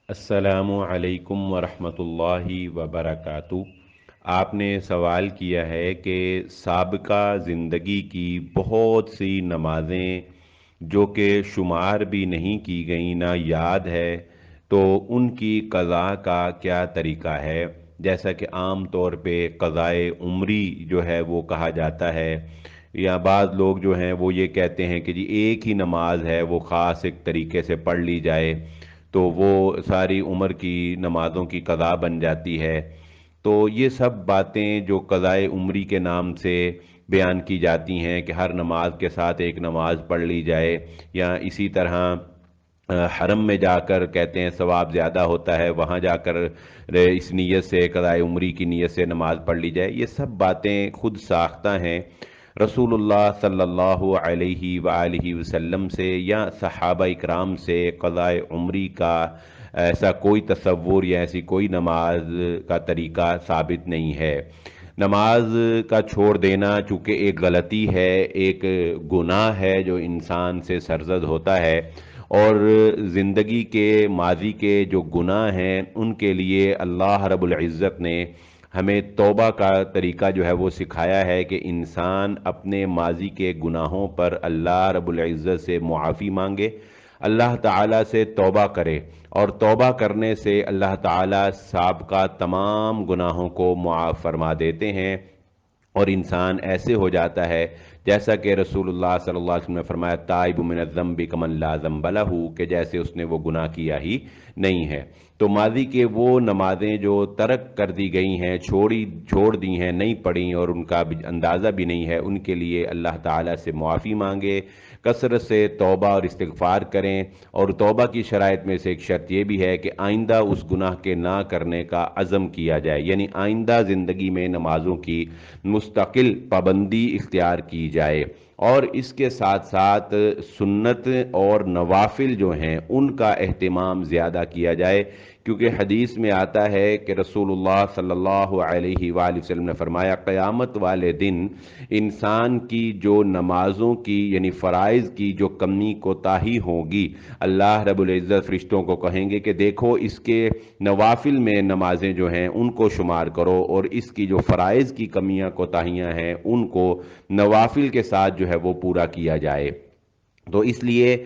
السلام علیکم ورحمۃ اللہ وبرکاتہ۔ آپ نے سوال کیا ہے کہ سابقہ زندگی کی بہت سی نمازیں جو کہ شمار بھی نہیں کی گئیں نہ یاد ہے، تو ان کی قضا کا کیا طریقہ ہے؟ جیسا کہ عام طور پہ قضائے عمری جو ہے وہ کہا جاتا ہے، یا بعض لوگ جو ہیں وہ یہ کہتے ہیں کہ جی ایک ہی نماز ہے، وہ خاص ایک طریقے سے پڑھ لی جائے تو وہ ساری عمر کی نمازوں کی قضا بن جاتی ہے۔ تو یہ سب باتیں جو قضائے عمری کے نام سے بیان کی جاتی ہیں کہ ہر نماز کے ساتھ ایک نماز پڑھ لی جائے، یا اسی طرح حرم میں جا کر کہتے ہیں ثواب زیادہ ہوتا ہے، وہاں جا کر اس نیت سے قضائے عمری کی نیت سے نماز پڑھ لی جائے، یہ سب باتیں خود ساختہ ہیں۔ رسول اللہ صلی اللہ علیہ وآلہ وسلم سے یا صحابہ اکرام سے قضائے عمری کا ایسا کوئی تصور یا ایسی کوئی نماز کا طریقہ ثابت نہیں ہے۔ نماز کا چھوڑ دینا چونکہ ایک غلطی ہے، ایک گناہ ہے جو انسان سے سرزد ہوتا ہے، اور زندگی کے ماضی کے جو گناہ ہیں ان کے لیے اللہ رب العزت نے ہمیں توبہ کا طریقہ جو ہے وہ سکھایا ہے کہ انسان اپنے ماضی کے گناہوں پر اللہ رب العزت سے معافی مانگے، اللہ تعالیٰ سے توبہ کرے، اور توبہ کرنے سے اللہ تعالیٰ سابقہ تمام گناہوں کو معاف فرما دیتے ہیں، اور انسان ایسے ہو جاتا ہے جیسا کہ رسول اللہ صلی اللہ علیہ وسلم نے فرمایا تائب من الذنب کمن لا ذنب لہ، کہ جیسے اس نے وہ گناہ کیا ہی نہیں ہے۔ تو ماضی کے وہ نمازیں جو ترک کر دی گئی ہیں، چھوڑ دی ہیں، نہیں پڑھیں اور ان کا اندازہ بھی نہیں ہے، ان کے لیے اللہ تعالیٰ سے معافی مانگے، کثرت سے توبہ اور استغفار کریں، اور توبہ کی شرائط میں سے ایک شرط یہ بھی ہے کہ آئندہ اس گناہ کے نہ کرنے کا عزم کیا جائے، یعنی آئندہ زندگی میں نمازوں کی مستقل پابندی اختیار کی جائے، اور اس کے ساتھ ساتھ سنت اور نوافل جو ہیں ان کا اہتمام زیادہ کیا جائے، کیونکہ حدیث میں آتا ہے کہ رسول اللہ صلی اللہ علیہ وآلہ وسلم نے فرمایا قیامت والے دن انسان کی جو نمازوں کی یعنی فرائض کی جو کمی کوتاہی ہوگی، اللہ رب العزت فرشتوں کو کہیں گے کہ دیکھو اس کے نوافل میں نمازیں جو ہیں ان کو شمار کرو، اور اس کی جو فرائض کی کمیاں کوتاہیاں ہیں ان کو نوافل کے ساتھ جو ہے وہ پورا کیا جائے۔ تو اس لیے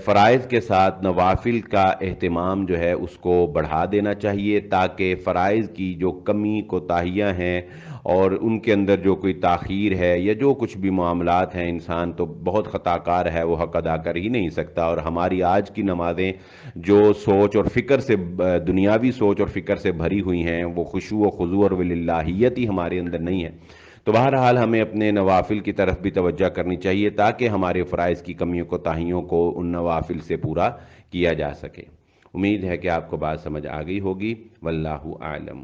فرائض کے ساتھ نوافل کا اہتمام جو ہے اس کو بڑھا دینا چاہیے، تاکہ فرائض کی جو کمی کوتاہیاں ہیں اور ان کے اندر جو کوئی تاخیر ہے یا جو کچھ بھی معاملات ہیں، انسان تو بہت خطا کار ہے، وہ حق ادا کر ہی نہیں سکتا، اور ہماری آج کی نمازیں جو سوچ اور فکر سے دنیاوی سوچ اور فکر سے بھری ہوئی ہیں، وہ خشوع و خضوع اور للہیت ہی ہمارے اندر نہیں ہے۔ تو بہرحال ہمیں اپنے نوافل کی طرف بھی توجہ کرنی چاہیے تاکہ ہمارے فرائض کی کمیوں کوتاہیوں کو ان نوافل سے پورا کیا جا سکے۔ امید ہے کہ آپ کو بات سمجھ آ گئی ہوگی، واللہ اعلم۔